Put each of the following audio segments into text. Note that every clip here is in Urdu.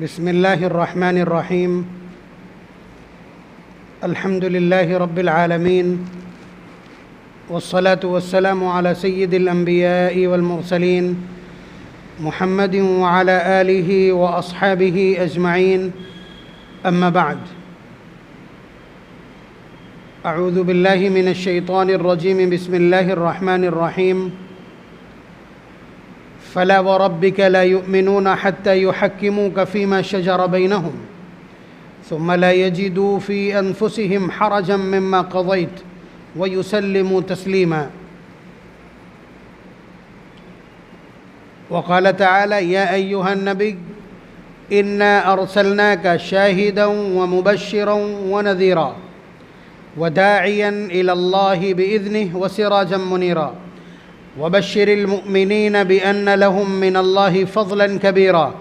بسم الله الرحمن الرحيم. الحمد لله رب العالمين، والصلاة والسلام على سيد الأنبياء والمرسلين محمد وعلى آله وأصحابه أجمعين. أما بعد، أعوذ بالله من الشيطان الرجيم. بسم الله الرحمن الرحيم. فلا وربك لا يؤمنون حتى يحكموك فيما شجر بينهم ثم لا يجدوا في أنفسهم حرجا مما قضيت ويسلموا تسليما. وقال تعالى: يا أيها النبي إنا أرسلناك شاهدا ومبشرا ونذيرا وداعيا إلى الله بإذنه وسراجا منيرا وبشر المؤمنين بأن لهم من الله فضلا كبيرا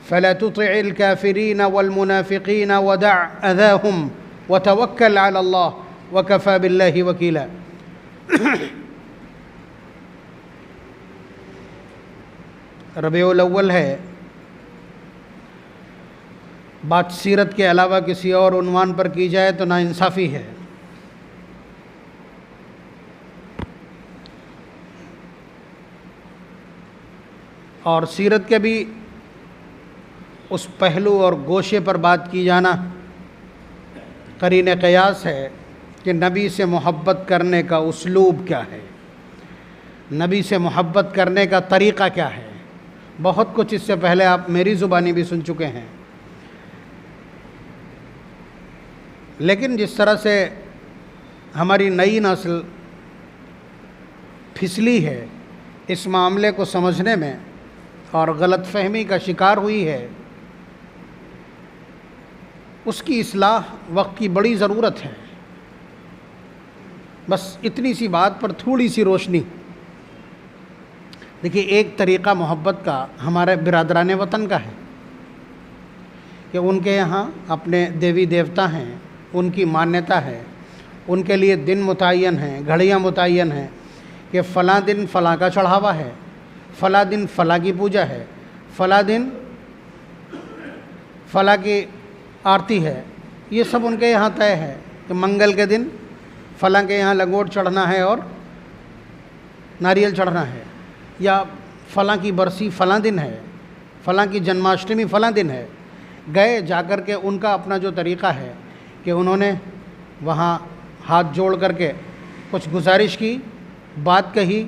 فلا تطع الكافرين والمنافقين ودع أذاهم وتوكل على الله وكفى بالله وكيلا. ربیع الاول ہے. بات سیرت کے علاوہ کسی اور عنوان پر کی جائے تو ناانصافی ہے. اور سیرت کے بھی اس پہلو اور گوشے پر بات کی جانا قرین قیاس ہے کہ نبی سے محبت کرنے کا اسلوب کیا ہے، نبی سے محبت کرنے کا طریقہ کیا ہے. بہت کچھ اس سے پہلے آپ میری زبانی بھی سن چکے ہیں، لیکن جس طرح سے ہماری نئی نسل پھسلی ہے اس معاملے کو سمجھنے میں اور غلط فہمی کا شکار ہوئی ہے، اس کی اصلاح وقت کی بڑی ضرورت ہے. بس اتنی سی بات پر تھوڑی سی روشنی. دیکھیے، ایک طریقہ محبت کا ہمارے برادران وطن کا ہے کہ ان کے یہاں اپنے دیوی دیوتا ہیں، ان کی مانیتا ہے، ان کے لیے دن متعین ہیں، گھڑیاں متعین ہیں کہ فلاں دن فلاں کا چڑھاوا ہے، فلاں دن فلاں کی پوجا ہے، فلاں دن فلاں کی آرتی ہے. یہ سب ان کے یہاں طے ہے کہ منگل کے دن فلاں کے یہاں لنگوٹ چڑھنا ہے اور ناریل چڑھنا ہے، یا فلاں کی برسی فلاں دن ہے، فلاں کی جنماشٹمی فلاں دن ہے. گئے جا کر کے ان کا اپنا جو طریقہ ہے کہ انہوں نے وہاں ہاتھ جوڑ کر کے کچھ گزارش کی، بات کہی،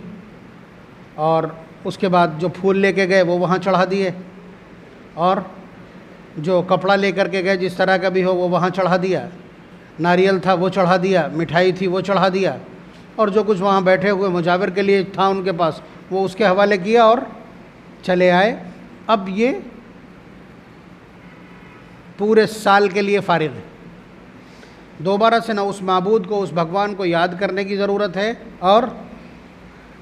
اور اس کے بعد جو پھول لے کے گئے وہ وہاں چڑھا دیے، اور جو کپڑا لے کر کے گئے جس طرح کا بھی ہو وہ وہاں چڑھا دیا. ناریل تھا وہ چڑھا دیا، مٹھائی تھی وہ چڑھا دیا، اور جو کچھ وہاں بیٹھے ہوئے مجاور کے لیے تھا ان کے پاس وہ اس کے حوالے کیا اور چلے آئے. اب یہ پورے سال کے لیے فارغ ہے. دوبارہ سے نہ اس معبود کو، اس بھگوان کو یاد کرنے کی ضرورت ہے، اور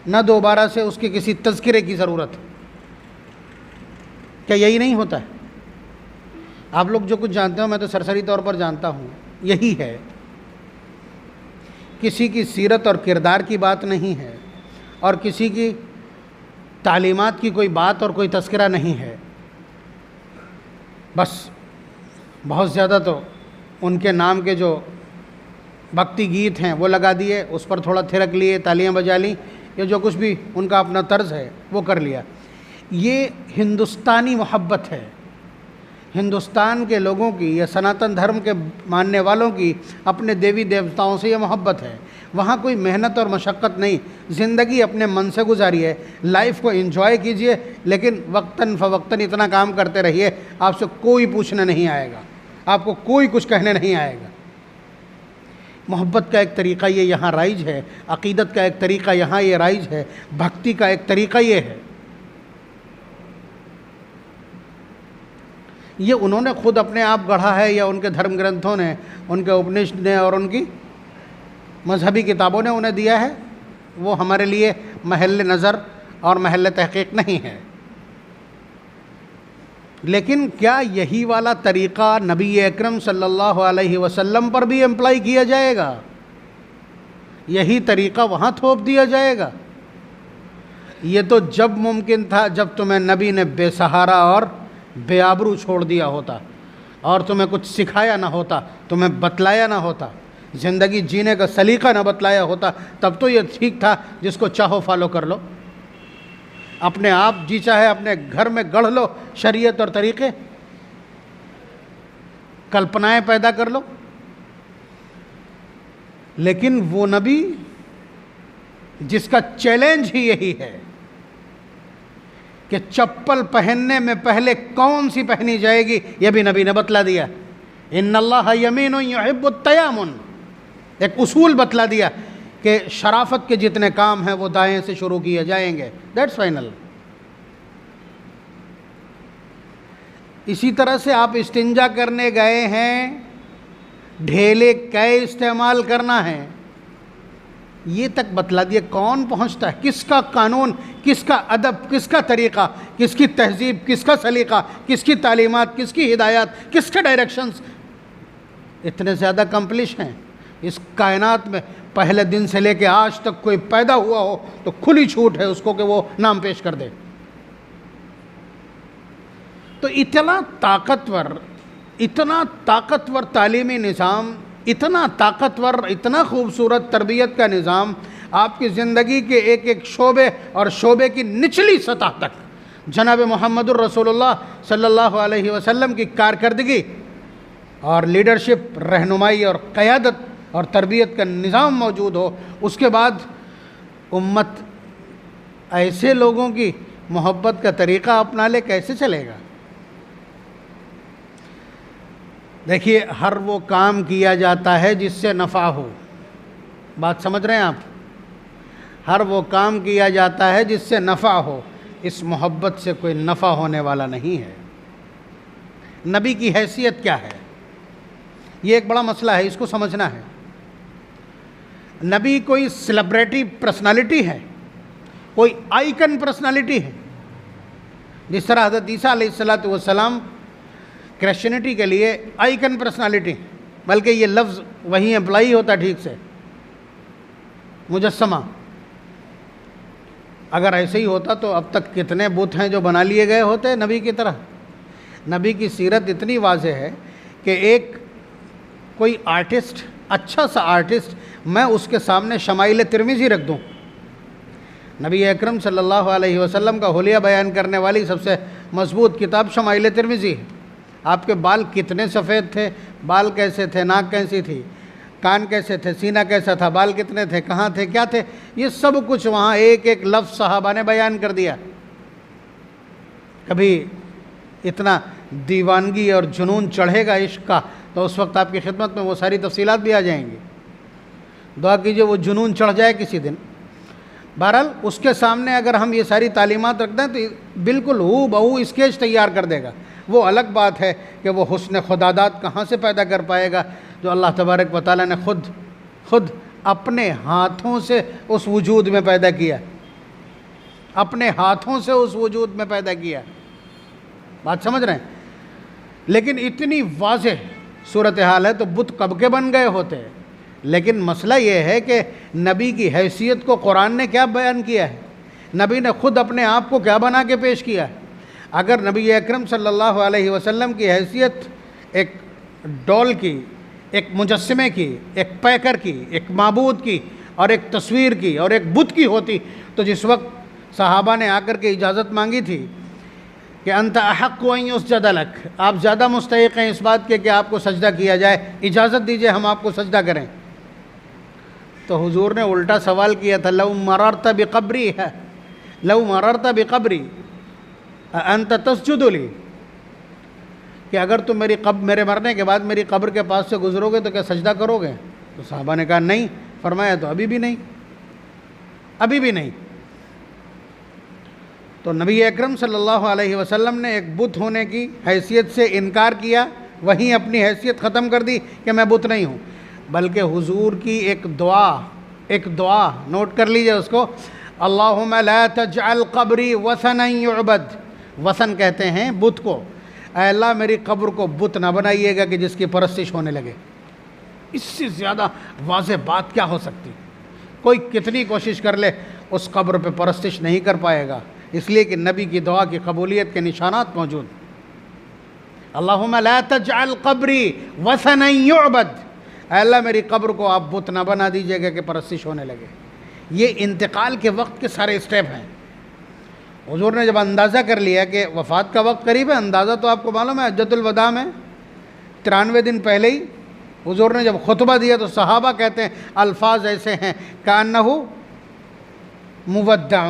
نہ دوبارہ سے اس کے کسی تذکرے کی ضرورت ہے. کیا یہی نہیں ہوتا ہے؟ آپ لوگ جو کچھ جانتے ہو، میں تو سرسری طور پر جانتا ہوں، یہی ہے. کسی کی سیرت اور کردار کی بات نہیں ہے، اور کسی کی تعلیمات کی کوئی بات اور کوئی تذکرہ نہیں ہے. بس بہت زیادہ تو ان کے نام کے جو بھکتی گیت ہیں وہ لگا دیے، اس پر تھوڑا تھرک لیے، تالیاں بجا لیں، یا جو کچھ بھی ان کا اپنا طرز ہے وہ کر لیا. یہ ہندوستانی محبت ہے. ہندوستان کے لوگوں کی یا سناتن دھرم کے ماننے والوں کی اپنے دیوی دیوتاؤں سے یہ محبت ہے. وہاں کوئی محنت اور مشقت نہیں. زندگی اپنے من سے گزاریے، لائف کو انجوائے کیجئے، لیکن وقتاً فوقتاً اتنا کام کرتے رہیے، آپ سے کوئی پوچھنے نہیں آئے گا، آپ کو کوئی کچھ کہنے نہیں آئے گا. محبت کا ایک طریقہ یہ یہاں رائج ہے، عقیدت کا ایک طریقہ یہاں یہ رائج ہے، بھکتی کا ایک طریقہ یہ ہے. یہ انہوں نے خود اپنے آپ گڑھا ہے یا ان کے دھرم گرنتھوں نے، ان کے اپنشد نے اور ان کی مذہبی کتابوں نے انہیں دیا ہے؟ وہ ہمارے لیے محل نظر اور محل تحقیق نہیں ہے. لیکن کیا یہی والا طریقہ نبی اکرم صلی اللہ علیہ وسلم پر بھی امپلائی کیا جائے گا؟ یہی طریقہ وہاں تھوپ دیا جائے گا؟ یہ تو جب ممکن تھا جب تمہیں نبی نے بے سہارا اور بے آبرو چھوڑ دیا ہوتا اور تمہیں کچھ سکھایا نہ ہوتا، تمہیں بتلایا نہ ہوتا، زندگی جینے کا سلیقہ نہ بتلایا ہوتا، تب تو یہ ٹھیک تھا جس کو چاہو فالو کر لو، اپنے آپ جی چاہے اپنے گھر میں گڑھ لو شریعت اور طریقے، کلپنائیں پیدا کر لو۔ لیکن وہ نبی جس کا چیلنج ہی یہی ہے کہ چپل پہننے میں پہلے کون سی پہنی جائے گی، یہ بھی نبی نے بتلا دیا۔ ان اللہ یمین یحب التیامن، ایک اصول بتلا دیا کہ شرافت کے جتنے کام ہیں وہ دائیں سے شروع کیے جائیں گے، دیٹس فائنل۔ اسی طرح سے آپ استنجا کرنے گئے ہیں، ڈھیلے کئے استعمال کرنا ہے، یہ تک بتلا دیا۔ کون پہنچتا ہے، کس کا قانون، کس کا ادب، کس کا طریقہ، کس کی تہذیب، کس کا سلیقہ، کس کی تعلیمات، کس کی ہدایات، کس کے ڈائریکشنز اتنے زیادہ کمپلش ہیں اس کائنات میں۔ پہلے دن سے لے کے آج تک کوئی پیدا ہوا ہو تو کھلی چھوٹ ہے اس کو کہ وہ نام پیش کر دے۔ تو اتنا طاقتور تعلیمی نظام، اتنا طاقتور، اتنا خوبصورت تربیت کا نظام، آپ کی زندگی کے ایک ایک شعبے اور شعبے کی نچلی سطح تک جناب محمد الرسول اللہ صلی اللہ علیہ وسلم کی کارکردگی اور لیڈرشپ، رہنمائی اور قیادت اور تربیت کا نظام موجود ہو، اس کے بعد امت ایسے لوگوں کی محبت کا طریقہ اپنا لے، کیسے چلے گا؟ دیکھیے، ہر وہ کام کیا جاتا ہے جس سے نفع ہو، بات سمجھ رہے ہیں آپ؟ ہر وہ کام کیا جاتا ہے جس سے نفع ہو، اس محبت سے کوئی نفع ہونے والا نہیں ہے۔ نبی کی حیثیت کیا ہے، یہ ایک بڑا مسئلہ ہے، اس کو سمجھنا ہے۔ نبی کوئی سیلیبریٹی پرسنالٹی ہے، کوئی آئیکن پرسنالٹی ہے، جس طرح حضرت عیسیٰ علیہ السلام کرسچینٹی کے لیے آئیکن پرسنالٹی، بلکہ یہ لفظ وہیں اپلائی ہوتا ٹھیک سے، مجسمہ۔ اگر ایسے ہی ہوتا تو اب تک کتنے بت ہیں جو بنا لیے گئے ہوتے نبی کی طرح۔ نبی کی سیرت اتنی واضح ہے کہ ایک کوئی آرٹسٹ، اچھا سا آرٹسٹ، میں اس کے سامنے شمائل ترمذی رکھ دوں، نبی اکرم صلی اللہ علیہ وسلم کا حلیہ بیان کرنے والی سب سے مضبوط کتاب شمائل ترمذی ہے۔ آپ کے بال کتنے سفید تھے، بال کیسے تھے، ناک کیسی تھی، کان کیسے تھے، سینہ کیسا تھا، بال کتنے تھے، کہاں تھے، کیا تھے، یہ سب کچھ وہاں ایک ایک لفظ صحابہ نے بیان کر دیا۔ کبھی اتنا دیوانگی اور جنون چڑھے گا عشق کا تو اس وقت آپ کی خدمت میں وہ ساری تفصیلات بھی آ جائیں گی، دعا کیجئے وہ جنون چڑھ جائے کسی دن۔ بہرحال اس کے سامنے اگر ہم یہ ساری تعلیمات رکھ دیں تو بالکل ہو بہو اسکیچ تیار کر دے گا۔ وہ الگ بات ہے کہ وہ حسن خدادات کہاں سے پیدا کر پائے گا جو اللہ تبارک و تعالیٰ نے خود اپنے ہاتھوں سے اس وجود میں پیدا کیا، اپنے ہاتھوں سے اس وجود میں پیدا کیا۔ بات سمجھ رہے ہیں؟ لیکن اتنی واضح صورتحال ہے تو بت کب کے بن گئے ہوتے ہیں۔ لیکن مسئلہ یہ ہے کہ نبی کی حیثیت کو قرآن نے کیا بیان کیا ہے، نبی نے خود اپنے آپ کو کیا بنا کے پیش کیا ہے۔ اگر نبی اکرم صلی اللہ علیہ وسلم کی حیثیت ایک ڈول کی، ایک مجسمے کی، ایک پیکر کی، ایک معبود کی اور ایک تصویر کی اور ایک بت کی ہوتی تو جس وقت صحابہ نے آ کر کے اجازت مانگی تھی کہ انت احق ان یسجد لک، آپ زیادہ مستحق ہیں اس بات کے کہ آپ کو سجدہ کیا جائے، اجازت دیجئے ہم آپ کو سجدہ کریں، تو حضور نے الٹا سوال کیا تھا، لو مررت بقبری انت تسجد لی، کہ اگر تم میرے مرنے کے بعد میری قبر کے پاس سے گزرو گے تو کیا سجدہ کرو گے؟ تو صحابہ نے کہا نہیں، فرمایا تو ابھی بھی نہیں۔ تو نبی اکرم صلی اللہ علیہ وسلم نے ایک بت ہونے کی حیثیت سے انکار کیا، وہیں اپنی حیثیت ختم کر دی کہ میں بت نہیں ہوں، بلکہ حضور کی ایک دعا نوٹ کر لیجئے اس کو، اللہم لا تجعل قبری وثنا یعبد، وثن کہتے ہیں بت کو، اے اللہ میری قبر کو بت نہ بنائیے گا کہ جس کی پرستش ہونے لگے۔ اس سے زیادہ واضح بات کیا ہو سکتی؟ کوئی کتنی کوشش کر لے اس قبر پہ پرستش نہیں کر پائے گا، اس لیے کہ نبی کی دعا کی قبولیت کے نشانات موجود۔ اللہم لا تجعل قبری وثنا یعبد، اے اللہ میری قبر کو آپ بت نہ بنا دیجیے گا کہ پرستش ہونے لگے۔ یہ انتقال کے وقت کے سارے اسٹیپ ہیں۔ حضور نے جب اندازہ کر لیا کہ وفات کا وقت قریب ہے، اندازہ تو آپ کو معلوم ہے حجۃ الوداع میں 93 دن پہلے ہی حضور نے جب خطبہ دیا تو صحابہ کہتے ہیں الفاظ ایسے ہیں کأنہ مودع،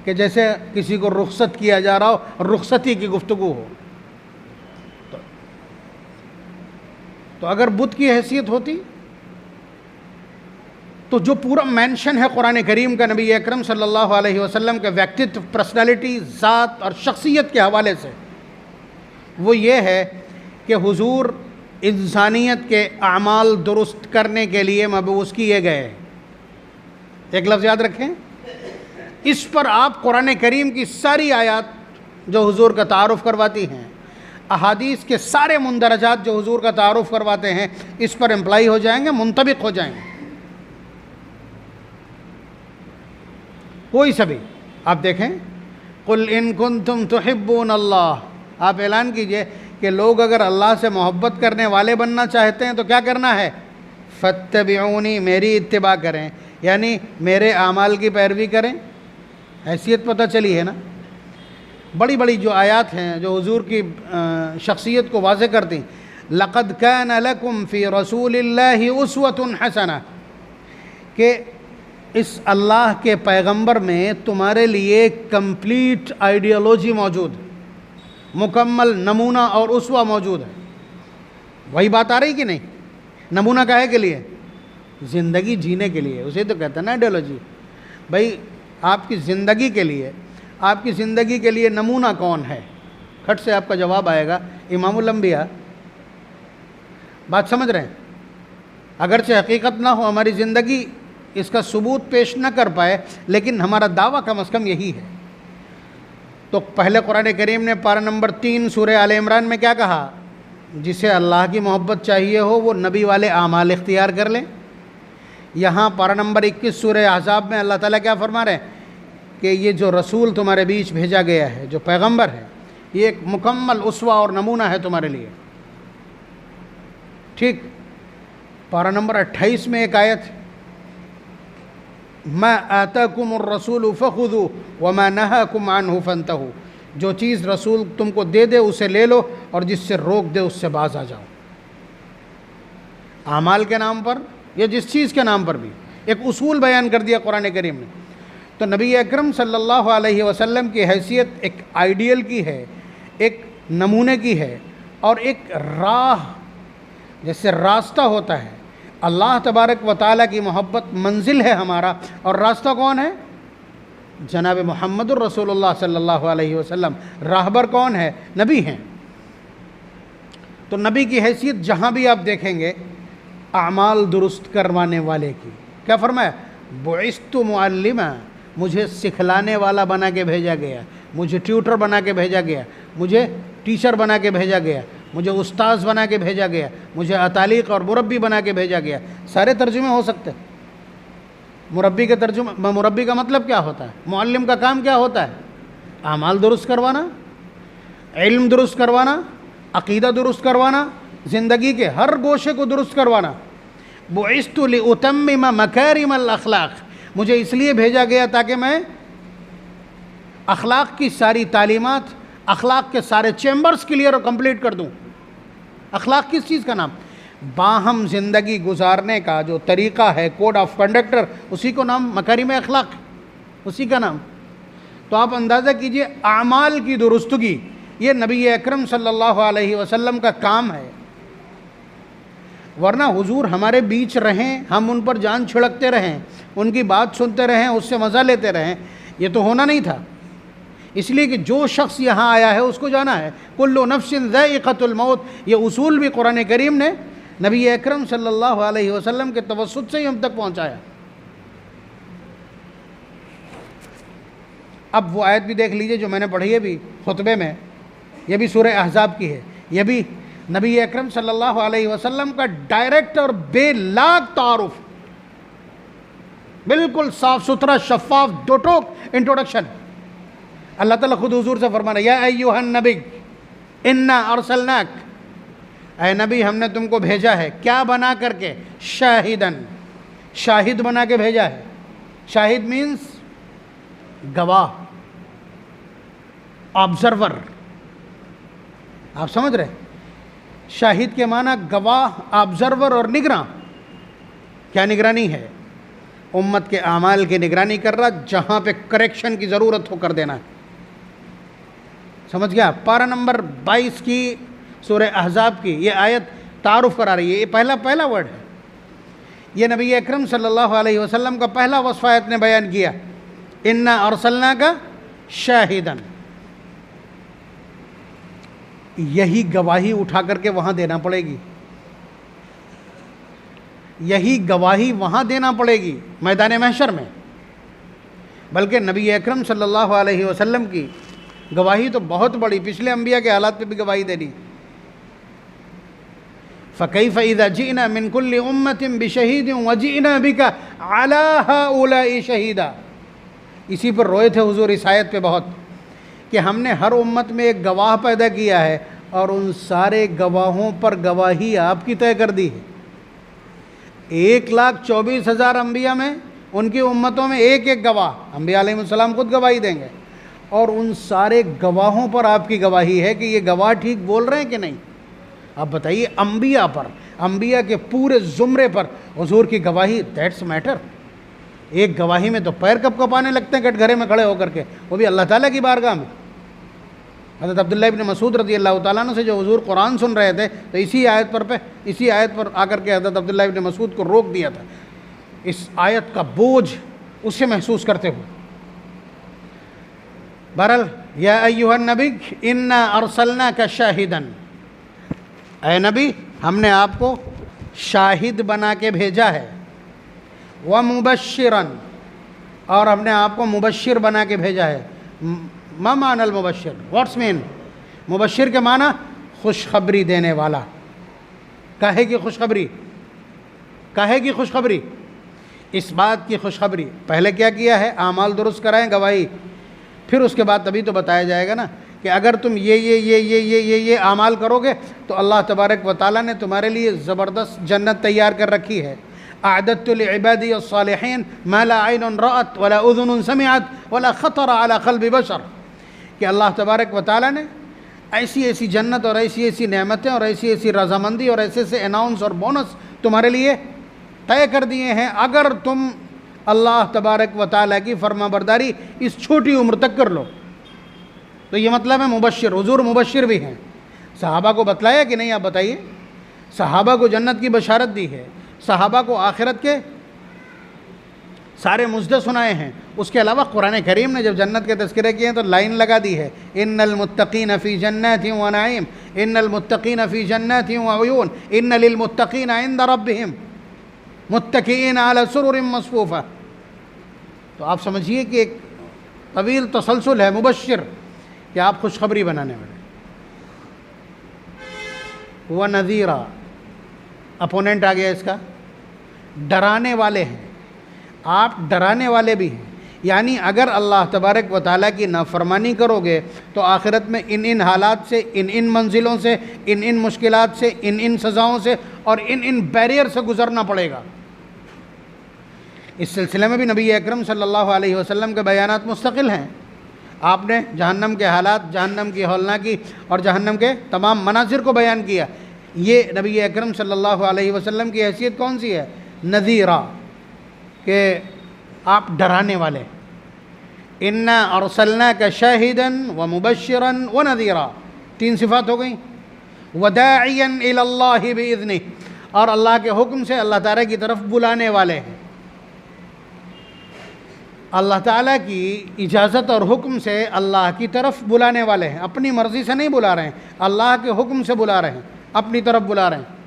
کہ جیسے کسی کو رخصت کیا جا رہا ہو، رخصتی کی گفتگو ہو۔ تو اگر بت کی حیثیت ہوتی تو جو پورا مینشن ہے قرآن کریم کا نبی اکرم صلی اللہ علیہ وسلم کے ویکتتو، پرسنالٹی، ذات اور شخصیت کے حوالے سے، وہ یہ ہے کہ حضور انسانیت کے اعمال درست کرنے کے لیے مبعوث کیے گئے۔ ایک لفظ یاد رکھیں، اس پر آپ قرآن کریم کی ساری آیات جو حضور کا تعارف کرواتی ہیں، احادیث کے سارے مندرجات جو حضور کا تعارف کرواتے ہیں، اس پر امپلائی ہو جائیں گے، منطبق ہو جائیں گے۔ کوئی سبھی آپ دیکھیں، قل ان کنتم تحبون اللہ، آپ اعلان کیجئے کہ لوگ اگر اللہ سے محبت کرنے والے بننا چاہتے ہیں تو کیا کرنا ہے؟ فاتبعونی، میری اتباع کریں، یعنی میرے اعمال کی پیروی کریں۔ حیثیت پتہ چلی ہے نا؟ بڑی بڑی جو آیات ہیں جو حضور کی شخصیت کو واضح کرتی، لقد کان لکم فی رسول اللہ اسوۃ حسنہ، کہ اس اللہ کے پیغمبر میں تمہارے لیے کمپلیٹ آئیڈیالوجی موجود، مکمل نمونہ اور اسوہ موجود ہے۔ وہی بات آ رہی کہ نہیں؟ نمونہ کاہے کے لیے؟ زندگی جینے کے لیے، اسے تو کہتے ہیں نا آئیڈیالوجی۔ بھائی آپ کی زندگی کے لیے، آپ کی زندگی کے لیے نمونہ کون ہے؟ کھٹ سے آپ کا جواب آئے گا امام الانبیاء۔ بات سمجھ رہے ہیں؟ اگرچہ حقیقت نہ ہو، ہماری زندگی اس کا ثبوت پیش نہ کر پائے، لیکن ہمارا دعویٰ کم از کم یہی ہے۔ تو پہلے قرآن کریم نے پارہ نمبر 3 سورہ آل عمران میں کیا کہا؟ جسے اللہ کی محبت چاہیے ہو وہ نبی والے اعمال اختیار کر لیں۔ یہاں پارہ نمبر 21 سورہ احزاب میں اللہ تعالیٰ کیا فرما رہے ہیں کہ یہ جو رسول تمہارے بیچ بھیجا گیا ہے، جو پیغمبر ہے، یہ ایک مکمل اسوہ اور نمونہ ہے تمہارے لیے۔ ٹھیک، پارہ نمبر 28 میں ایک آیت، ما آتاکم الرسول فخذوا وما نہاکم عنہ فانتہوا، جو چیز رسول تم کو دے دے اسے لے لو، اور جس سے روک دے اس سے باز آ جاؤ۔ اعمال کے نام پر یا جس چیز کے نام پر بھی ایک اصول بیان کر دیا قرآن کریم نے۔ تو نبی اکرم صلی اللہ علیہ وسلم کی حیثیت ایک آئیڈیل کی ہے، ایک نمونے کی ہے، اور ایک راہ، جیسے راستہ ہوتا ہے۔ اللہ تبارک و تعالیٰ کی محبت منزل ہے ہمارا، اور راستہ کون ہے؟ جناب محمد الرسول اللہ صلی اللہ علیہ وسلم۔ راہبر کون ہے؟ نبی ہیں۔ تو نبی کی حیثیت جہاں بھی آپ دیکھیں گے اعمال درست کروانے والے کی۔ کیا فرمایا؟ بعثت معلما، مجھے سکھلانے والا بنا کے بھیجا گیا، مجھے ٹیوٹر بنا کے بھیجا گیا، مجھے ٹیچر بنا کے بھیجا گیا، مجھے استاذ بنا کے بھیجا گیا، مجھے اتالیق اور مربی بنا کے بھیجا گیا۔ سارے ترجمے ہو سکتے ہیں۔ مربی کا ترجمہ، مربی کا مطلب کیا ہوتا ہے؟ معلم کا کام کیا ہوتا ہے؟ اعمال درست کروانا، علم درست کروانا، عقیدہ درست کروانا، زندگی کے ہر گوشے کو درست کروانا۔ بعثت لأتمم مکارم الاخلاق، مجھے اس لیے بھیجا گیا تاکہ میں اخلاق کی ساری تعلیمات، اخلاق کے سارے چیمبرز کلیئر اور کمپلیٹ کر دوں۔ اخلاق کس چیز کا نام؟ باہم زندگی گزارنے کا جو طریقہ ہے، کوڈ آف کنڈکٹر، اسی کو نام مکارم اخلاق، اسی کا نام۔ تو آپ اندازہ کیجئے اعمال کی درستگی، یہ نبی اکرم صلی اللہ علیہ وسلم کا کام ہے۔ ورنہ حضور ہمارے بیچ رہیں، ہم ان پر جان چھڑکتے رہیں، ان کی بات سنتے رہیں، اس سے مزہ لیتے رہیں، یہ تو ہونا نہیں تھا۔ اس لیے کہ جو شخص یہاں آیا ہے اس کو جانا ہے، کل نفس ذائقۃ الموت، یہ اصول بھی قرآن کریم نے نبی اکرم صلی اللہ علیہ وسلم کے توسط سے ہی ہم تک پہنچایا۔ اب وہ آیت بھی دیکھ لیجئے جو میں نے پڑھی ہے بھی خطبے میں، یہ بھی سورہ احزاب کی ہے، یہ بھی نبی اکرم صلی اللہ علیہ وسلم کا ڈائریکٹ اور بے لاگ تعارف، بالکل صاف ستھرا، شفاف، دو ٹوک انٹروڈکشن۔ اللہ تعالیٰ خود حضور سے فرمانا، یا ایھا النبی، انا ارسلناک، اے نبی ہم نے تم کو بھیجا ہے، کیا بنا کر کے؟ شاہدن، شاہد بنا کے بھیجا ہے۔ شاہد مینس گواہ، آبزرور، آپ سمجھ رہے؟ شاہد کے معنی گواہ، آبزرور اور نگراں۔ کیا نگرانی ہے؟ امت کے اعمال کی نگرانی کر رہا، جہاں پہ کریکشن کی ضرورت ہو کر دینا ہے۔ سمجھ گیا؟ پارہ نمبر 22 کی سورہ احزاب کی یہ آیت تعارف کرا رہی ہے، یہ پہلا ورڈ ہے، یہ نبی اکرم صلی اللہ علیہ وسلم کا پہلا وصف آیت نے بیان کیا، انا ارسلناک شاہدن۔ یہی گواہی اٹھا کر کے وہاں دینا پڑے گی، یہی گواہی وہاں دینا پڑے گی میدان محشر میں۔ بلکہ نبی اکرم صلی اللہ علیہ وسلم کی گواہی تو بہت بڑی، پچھلے انبیاء کے حالات پہ بھی گواہی دینی۔ فَكَيْفَ إِذَا جِئْنَا مِنْ كُلِّ أُمَّةٍ بِشَهِيدٍ وَجِئْنَا بِكَ عَلَىٰ هَؤُلَاءِ شَهِيدًا۔ اسی پر روئے تھے حضور اس آیت پہ بہت، کہ ہم نے ہر امت میں ایک گواہ پیدا کیا ہے اور ان سارے گواہوں پر گواہی آپ کی طے کر دی ہے۔ 1,24,000 انبیاء میں، ان کی امتوں میں ایک ایک گواہ، انبیاء علیہ السلام خود گواہی دیں گے، اور ان سارے گواہوں پر آپ کی گواہی ہے کہ یہ گواہ ٹھیک بول رہے ہیں کہ نہیں۔ آپ بتائیے، انبیاء پر، انبیاء کے پورے زمرے پر حضور کی گواہی، دیٹس میٹر۔ ایک گواہی میں تو پیر کپ کپانے لگتے ہیں کٹ گھرے میں کھڑے ہو کر کے، وہ بھی اللہ تعالیٰ کی بارگاہ میں۔ حضرت عبداللہ ابن مسعود رضی اللہ تعالیٰ عنہ سے جو حضور قرآن سن رہے تھے، تو اسی آیت پر آ کر کے حضرت عبداللہ ابن مسعود کو روک دیا تھا، اس آیت کا بوجھ اسے محسوس کرتے ہوئے۔ بہرحال، یا ایھا النبی انا ارسلناک شاہدن، اے نبی ہم نے آپ کو شاہد بنا کے بھیجا ہے، ومبشرا، اور ہم نے آپ کو مبشر بنا کے بھیجا ہے۔ ما معنی المبشر؟ واٹس مین؟ مبشر کے معنی خوشخبری دینے والا۔ کاہے کی خوشخبری؟ کاہے کی خوشخبری؟ اس بات کی خوشخبری، پہلے کیا کیا ہے؟ اعمال درست کرائیں، گواہی، پھر اس کے بعد تبھی تو بتایا جائے گا نا کہ اگر تم یہ اعمال کرو گے تو اللہ تبارک و تعالیٰ نے تمہارے لیے زبردست جنت تیار کر رکھی ہے۔ اعددت لعبادی الصالحین ما لا عین رأت ولا اذن سمعت ولا خطر علی قلب بشر، کہ اللہ تبارک و تعالیٰ نے ایسی ایسی جنت اور ایسی ایسی نعمتیں اور ایسی ایسی رضامندی اور ایسے ایسے اناؤنس اور بونس تمہارے لیے طے کر دیے ہیں، اگر تم اللہ تبارک و تعالیٰ کی فرما برداری اس چھوٹی عمر تک کر لو۔ تو یہ مطلب ہے مبشر، حضور مبشر بھی ہیں۔ صحابہ کو بتلایا کہ نہیں؟ آپ بتائیے، صحابہ کو جنت کی بشارت دی ہے، صحابہ کو آخرت کے سارے مژدے سنائے ہیں۔ اس کے علاوہ قرآن کریم نے جب جنت کے تذکرے کیے ہیں تو لائن لگا دی ہے، ان المتقین فی جنات و نعیم، ان المتقین فی جنات و عیون، ان للمتقین عند ربہم متکئین علی سرر مصفوفہ۔ تو آپ سمجھیے کہ ایک طویل تسلسل ہے مبشر، کہ آپ خوشخبری بنانے والے۔ وَنَذِيرًا، اپوننٹ آ گیا اس کا، ڈرانے والے ہیں، آپ ڈرانے والے بھی ہیں۔ یعنی اگر اللہ تبارک و تعالیٰ کی نافرمانی کرو گے تو آخرت میں ان حالات سے، ان منزلوں سے، ان مشکلات سے، ان سزاؤں سے اور ان بیریئر سے گزرنا پڑے گا۔ اس سلسلے میں بھی نبی اکرم صلی اللہ علیہ وسلم کے بیانات مستقل ہیں۔ آپ نے جہنم کے حالات، جہنم کی ہولناکی اور جہنم کے تمام مناظر کو بیان کیا۔ یہ نبی اکرم صلی اللہ علیہ وسلم کی حیثیت کون سی ہے؟ نذیرا، کہ آپ ڈرانے والے۔ انا ارسلناک شاہدا ومبشرا ونذیرا، 3 صفات ہو گئیں۔ وداعیا الی اللہ باذنہ، اور اللہ کے حکم سے اللہ تعالیٰ کی طرف بلانے والے ہیں۔ اللہ تعالیٰ کی اجازت اور حکم سے اللہ کی طرف بلانے والے ہیں، اپنی مرضی سے نہیں بلا رہے ہیں، اللہ کے حکم سے بلا رہے ہیں، اپنی طرف بلا رہے ہیں۔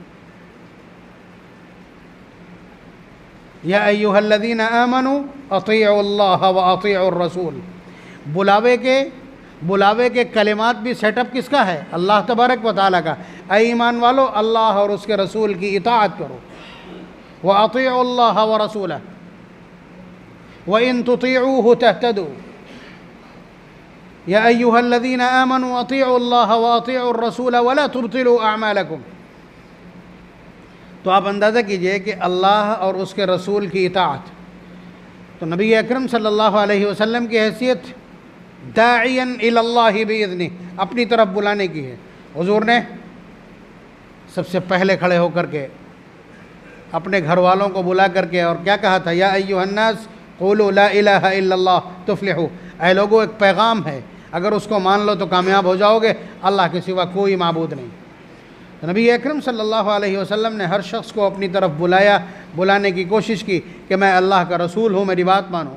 یا ایھا الذین آمنوا اطیعوا اللہ واطیعوا الرسول، بلاوے کے کلمات بھی سیٹ اپ کس کا ہے؟ اللہ تبارک و تعالیٰ کا۔ اے ایمان والو، اللہ اور اس کے رسول کی اطاعت کرو۔ واطیعوا اللہ ورسولہ وَإِن تُطِيعُوهُ تَهْتَدُوا، یا ایھا الذین آمنوا اطیعوا اللہ واطیعوا الرسول ولا تبطلوا اعمالکم۔ تو آپ اندازہ کیجئے کہ اللہ اور اس کے رسول کی اطاعت، تو نبی اکرم صلی اللہ علیہ وسلم کی حیثیت داعیا الی اللہ باذنہ، اپنی طرف بلانے کی ہے۔ حضور نے سب سے پہلے کھڑے ہو کر کے اپنے گھر والوں کو بلا کر کے اور کیا کہا تھا؟ یا ایھا الناس قولوا لا الہ الا اللہ تفلحوا، اے لوگوں ایک پیغام ہے، اگر اس کو مان لو تو کامیاب ہو جاؤ گے، اللہ کے سوا کوئی معبود نہیں۔ تو نبی اکرم صلی اللہ علیہ وسلم نے ہر شخص کو اپنی طرف بلانے کی کوشش کی کہ میں اللہ کا رسول ہوں، میری بات مانو،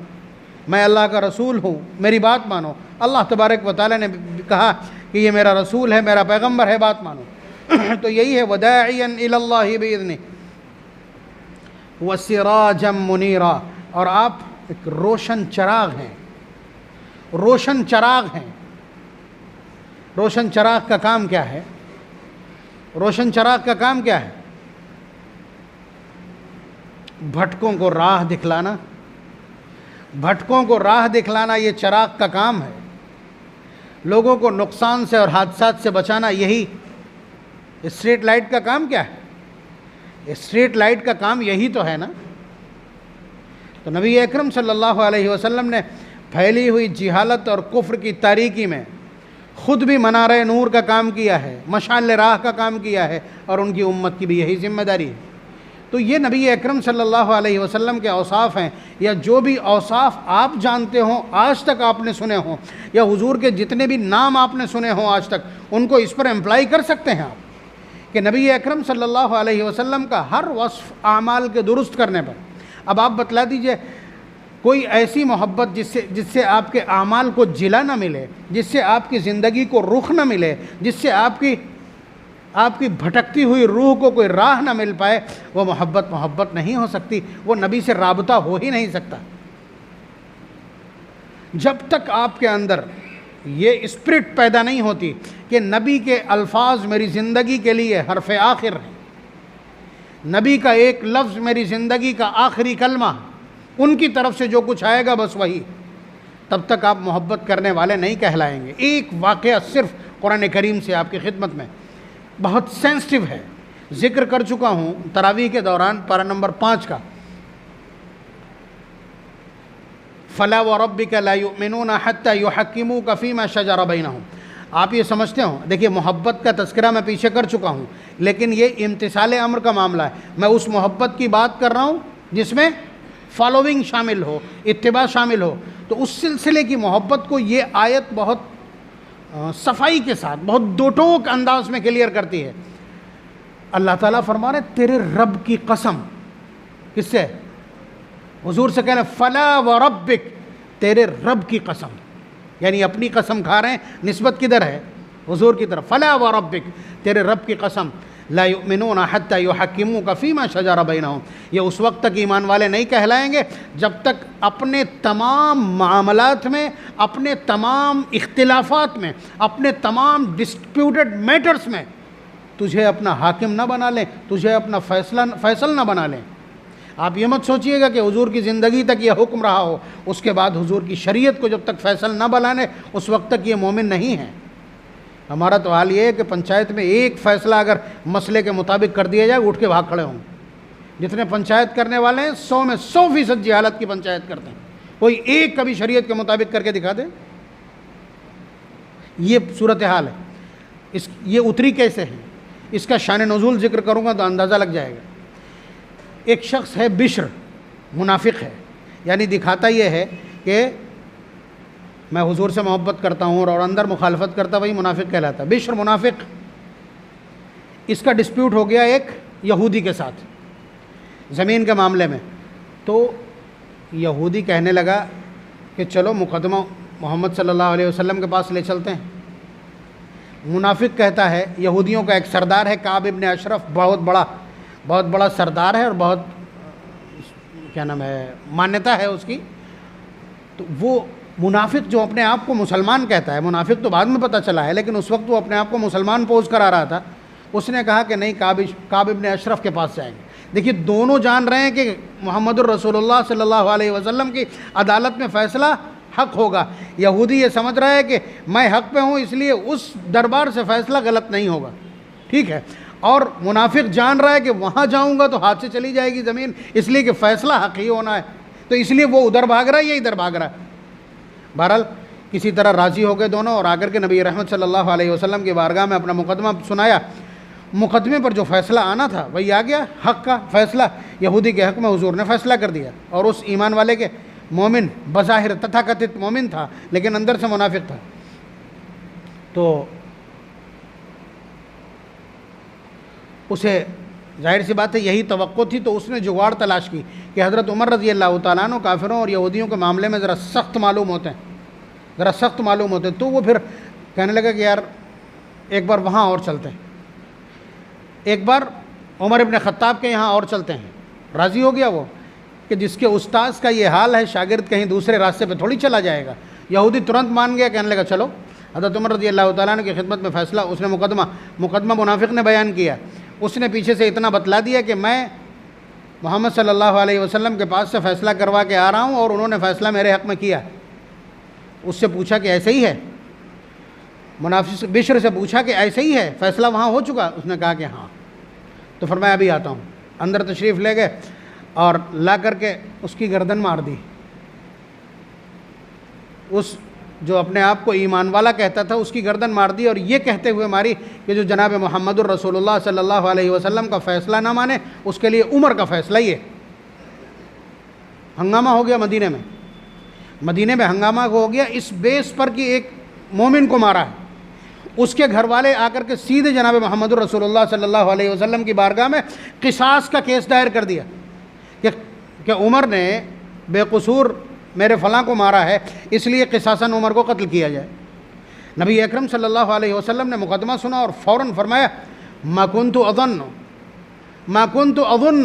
میں اللہ کا رسول ہوں، میری بات مانو۔ اللہ تبارک و تعالیٰ نے کہا کہ یہ میرا رسول ہے، میرا پیغمبر ہے، بات مانو۔ تو یہی ہے وداعیا الی اللہ باذنہ وسراجا منیرا، اور آپ ایک روشن چراغ ہیں، روشن چراغ ہیں۔ روشن چراغ کا کام کیا ہے؟ روشن چراغ کا کام کیا ہے؟ بھٹکوں کو راہ دکھلانا، بھٹکوں کو راہ دکھلانا یہ چراغ کا کام ہے۔ لوگوں کو نقصان سے اور حادثات سے بچانا، یہی اسٹریٹ لائٹ کا کام کیا ہے؟ اسٹریٹ لائٹ کا کام یہی تو ہے نا۔ تو نبی اکرم صلی اللہ علیہ وسلم نے پھیلی ہوئی جہالت اور کفر کی تاریکی میں خود بھی منارہ نور کا کام کیا ہے، مشعل راہ کا کام کیا ہے، اور ان کی امت کی بھی یہی ذمہ داری ہے۔ تو یہ نبی اکرم صلی اللہ علیہ وسلم کے اوصاف ہیں، یا جو بھی اوصاف آپ جانتے ہوں، آج تک آپ نے سنے ہوں، یا حضور کے جتنے بھی نام آپ نے سنے ہوں آج تک، ان کو اس پر امپلائی کر سکتے ہیں آپ کہ نبی اکرم صلی اللہ علیہ وسلم کا ہر وصف اعمال کے درست کرنے پر۔ اب آپ بتلا دیجئے کوئی ایسی محبت جس سے آپ کے اعمال کو جلا نہ ملے، جس سے آپ کی زندگی کو رخ نہ ملے، جس سے آپ کی بھٹکتی ہوئی روح کو کوئی راہ نہ مل پائے، وہ محبت نہیں ہو سکتی، وہ نبی سے رابطہ ہو ہی نہیں سکتا۔ جب تک آپ کے اندر یہ اسپرٹ پیدا نہیں ہوتی کہ نبی کے الفاظ میری زندگی کے لیے حرف آخر ہیں، نبی کا ایک لفظ میری زندگی کا آخری کلمہ، ان کی طرف سے جو کچھ آئے گا بس وہی، تب تک آپ محبت کرنے والے نہیں کہلائیں گے۔ ایک واقعہ صرف قرآن کریم سے آپ کی خدمت میں، بہت سینسٹیو ہے، ذکر کر چکا ہوں تراویح کے دوران، پارہ نمبر 5 کا، فَلَا وَرَبِّكَ لَا يُؤْمِنُونَ حَتَّى يُحَكِّمُوكَ فِي مَا شَجَرَ بَيْنَهُمْ۔ آپ یہ سمجھتے ہوں، دیکھیے محبت کا تذکرہ میں پیچھے کر چکا ہوں، لیکن یہ امتثال امر کا معاملہ ہے۔ میں اس محبت کی بات کر رہا ہوں جس میں فالوونگ شامل ہو، اتباع شامل ہو۔ تو اس سلسلے کی محبت کو یہ آیت بہت صفائی کے ساتھ، بہت دو ٹوک انداز میں کلیئر کرتی ہے۔ اللہ تعالیٰ فرما رہے تیرے رب کی قسم، کس سے؟ حضور سے کہنا فلا وربک، تیرے رب کی قسم، یعنی اپنی قسم کھا رہے ہیں، نسبت کدھر ہے؟ حضور کی طرف۔ فلا وربک، تیرے رب کی قسم، لا یؤمنون حتی یحکموک فیما شجر بینہم، یہ اس وقت تک ایمان والے نہیں کہلائیں گے جب تک اپنے تمام معاملات میں، اپنے تمام اختلافات میں، اپنے تمام ڈسپیوٹڈ میٹرز میں تجھے اپنا حاکم نہ بنا لیں، تجھے اپنا فیصل نہ بنا لیں۔ آپ یہ مت سوچئے گا کہ حضور کی زندگی تک یہ حکم رہا ہو، اس کے بعد حضور کی شریعت کو جب تک فیصل نہ بنانے اس وقت تک یہ مومن نہیں ہیں۔ ہمارا تو حال یہ ہے کہ پنچایت میں ایک فیصلہ اگر مسئلے کے مطابق کر دیا جائے، اٹھ کے بھاگ کھڑے ہوں۔ جتنے پنچایت کرنے والے ہیں 100 میں 100% جہالت کی پنچایت کرتے ہیں، کوئی ایک کبھی شریعت کے مطابق کر کے دکھا دے۔ یہ صورتحال ہے۔ یہ اتری کیسے ہے، اس کا شان نزول ذکر کروں گا تو اندازہ لگ جائے گا۔ ایک شخص ہے بشر، منافق ہے، یعنی دکھاتا یہ ہے کہ میں حضور سے محبت کرتا ہوں اور اندر مخالفت کرتا، وہی منافق کہلاتا ہے۔ بشر منافق، اس کا ڈسپیوٹ ہو گیا ایک یہودی کے ساتھ زمین کے معاملے میں۔ تو یہودی کہنے لگا کہ چلو مقدمہ محمد صلی اللہ علیہ وسلم کے پاس لے چلتے ہیں۔ منافق کہتا ہے، یہودیوں کا ایک سردار ہے کعب ابن اشرف، بہت بڑا سردار ہے اور بہت کیا نام ہے مانیتا ہے اس کی۔ تو وہ منافق جو اپنے آپ کو مسلمان کہتا ہے، منافق تو بعد میں پتہ چلا ہے لیکن اس وقت وہ اپنے آپ کو مسلمان پوز کرا رہا تھا، اس نے کہا کہ نہیں، کعب ابن اشرف کے پاس جائیں گے۔ دیکھیے دونوں جان رہے ہیں کہ محمد الرسول اللہ صلی اللہ علیہ وسلم کی عدالت میں فیصلہ حق ہوگا۔ یہودی یہ سمجھ رہا ہے کہ میں حق پہ ہوں، اس لیے اس دربار سے فیصلہ غلط نہیں ہوگا، ٹھیک ہے، اور منافق جان رہا ہے کہ وہاں جاؤں گا تو ہاتھ سے چلی جائے گی زمین، اس لیے کہ فیصلہ حق ہی ہونا ہے، تو اس لیے وہ ادھر بھاگ رہا ہے، یہ ادھر بھاگ رہا ہے۔ بہرحال کسی طرح راضی ہو گئے دونوں، اور آ کر کے نبی رحمت صلی اللہ علیہ وسلم کی بارگاہ میں اپنا مقدمہ سنایا۔ مقدمے پر جو فیصلہ آنا تھا وہی آ گیا، حق کا فیصلہ یہودی کے حق میں حضور نے فیصلہ کر دیا، اور اس ایمان والے کے مومن بظاہر تتھاکتھت مومن تھا لیکن اندر سے منافق تھا، تو اسے ظاہر سی بات ہے یہی توقع تھی، تو اس نے جگاڑ تلاش کی کہ حضرت عمر رضی اللہ تعالیٰ عنہ کافروں اور یہودیوں کے معاملے میں ذرا سخت معلوم ہوتے ہیں، تو وہ پھر کہنے لگا کہ یار ایک بار وہاں اور چلتے ہیں، ایک بار عمر ابن خطاب کے یہاں اور چلتے ہیں۔ راضی ہو گیا وہ کہ جس کے استاذ کا یہ حال ہے شاگرد کہیں دوسرے راستے پہ تھوڑی چلا جائے گا۔ یہودی ترنت مان گیا، کہنے لگا چلو۔ حضرت عمر رضی اللہ تعالیٰ عنہ کی خدمت میں فیصلہ، اس نے مقدمہ منافق نے بیان کیا، اس نے پیچھے سے اتنا بتلا دیا کہ میں محمد صلی اللہ علیہ وسلم کے پاس سے فیصلہ کروا کے آ رہا ہوں اور انہوں نے فیصلہ میرے حق میں کیا۔ اس سے پوچھا کہ ایسے ہی ہے، منافق بشر سے پوچھا کہ ایسے ہی ہے، فیصلہ وہاں ہو چکا؟ اس نے کہا کہ ہاں۔ تو فرمایا ابھی آتا ہوں۔ اندر تشریف لے گئے اور لا کر کے اس کی گردن مار دی، اس جو اپنے آپ کو ایمان والا کہتا تھا اس کی گردن مار دی، اور یہ کہتے ہوئے ماری کہ جو جناب محمد الرسول اللہ صلی اللہ علیہ وسلم کا فیصلہ نہ مانے اس کے لیے عمر کا فیصلہ یہ۔ ہنگامہ ہو گیا مدینے میں ہنگامہ ہو گیا اس بیس پر کہ ایک مومن کو مارا ہے۔ اس کے گھر والے آ کر کے سیدھے جناب محمد الرسول اللہ صلی اللہ علیہ وسلم کی بارگاہ میں قصاص کا کیس دائر کر دیا کہ عمر نے بے قصور میرے فلاں کو مارا ہے، اس لیے قصاصاً عمر کو قتل کیا جائے۔ نبی اکرم صلی اللہ علیہ وسلم نے مقدمہ سنا اور فوراً فرمایا ما كنت اظن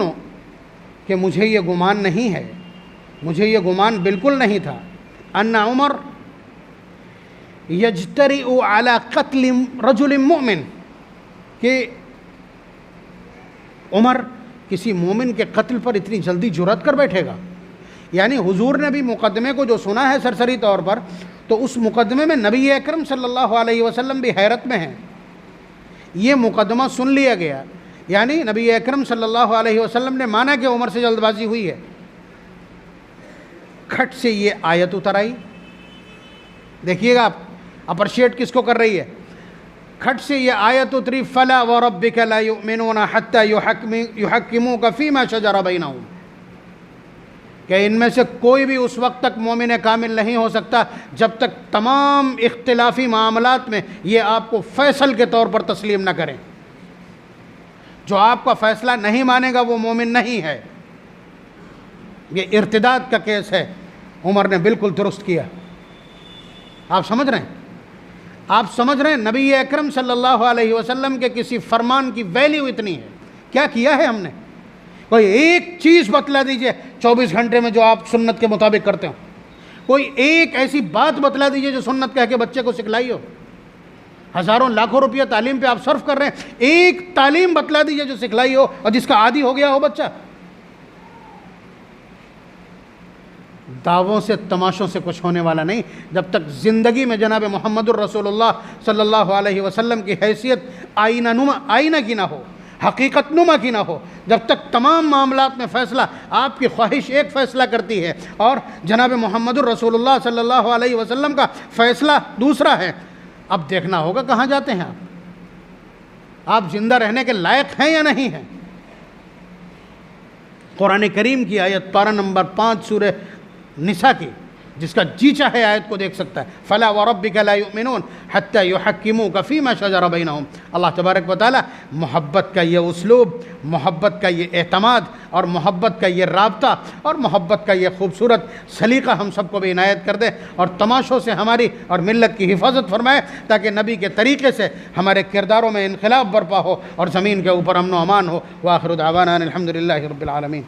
کہ مجھے یہ گمان نہیں ہے، مجھے یہ گمان بالکل نہیں تھا، ان عمر یجترئ علی قتل رجل مؤمن، کہ عمر کسی مومن کے قتل پر اتنی جلدی جرأت کر بیٹھے گا۔ یعنی حضور نے بھی مقدمے کو جو سنا ہے سرسری طور پر، تو اس مقدمے میں نبی اکرم صلی اللہ علیہ وسلم بھی حیرت میں ہیں۔ یہ مقدمہ سن لیا گیا، یعنی نبی اکرم صلی اللہ علیہ وسلم نے مانا کہ عمر سے جلد بازی ہوئی ہے۔ کھٹ سے یہ آیت اتر آئی، دیکھیے گا آپ اپریشیٹ کس کو کر رہی ہے۔ کھٹ سے یہ آیت اتری فلا وربک لا یؤمنون حتی یحکموک فیما شجر بینہم، کہ ان میں سے کوئی بھی اس وقت تک مومن کامل نہیں ہو سکتا جب تک تمام اختلافی معاملات میں یہ آپ کو فیصل کے طور پر تسلیم نہ کریں۔ جو آپ کا فیصلہ نہیں مانے گا وہ مومن نہیں ہے۔ یہ ارتداد کا کیس ہے، عمر نے بالکل درست کیا۔ آپ سمجھ رہے ہیں نبی اکرم صلی اللہ علیہ وسلم کے کسی فرمان کی ویلیو اتنی ہے۔ کیا کیا ہے ہم نے؟ کوئی ایک چیز بتلا دیجئے 24 گھنٹے میں جو آپ سنت کے مطابق کرتے ہو، کوئی ایک ایسی بات بتلا دیجئے جو سنت کہہ کے بچے کو سکھلائی ہو۔ ہزاروں لاکھوں روپیہ تعلیم پہ آپ صرف کر رہے ہیں، ایک تعلیم بتلا دیجئے جو سکھلائی ہو اور جس کا عادی ہو گیا ہو بچہ۔ دعووں سے تماشوں سے کچھ ہونے والا نہیں، جب تک زندگی میں جناب محمد الرسول اللہ صلی اللہ علیہ وسلم کی حیثیت آئینہ کی نہ ہو، حقیقت نما کی نہ ہو، جب تک تمام معاملات میں فیصلہ آپ کی خواہش ایک فیصلہ کرتی ہے اور جناب محمد الرسول اللہ صلی اللہ علیہ وسلم کا فیصلہ دوسرا ہے۔ اب دیکھنا ہوگا کہاں جاتے ہیں آپ زندہ رہنے کے لائق ہیں یا نہیں ہیں۔ قرآن کریم کی آیت پارہ نمبر 5 سورہ نساء کی، جس کا جی چاہے آیت کو دیکھ سکتا ہے، فلا وربک لا یؤمنون حتی یحکموک فیما شجر بینہم۔ اللہ تبارک و تعالی محبت کا یہ اسلوب، محبت کا یہ اعتماد اور محبت کا یہ رابطہ اور محبت کا یہ خوبصورت سلیقہ ہم سب کو بھی عنایت کر دے اور تماشوں سے ہماری اور ملت کی حفاظت فرمائے، تاکہ نبی کے طریقے سے ہمارے کرداروں میں انقلاب برپا ہو اور زمین کے اوپر امن و امان ہو۔ وآخر دعوانا الحمدللہ رب العالمین۔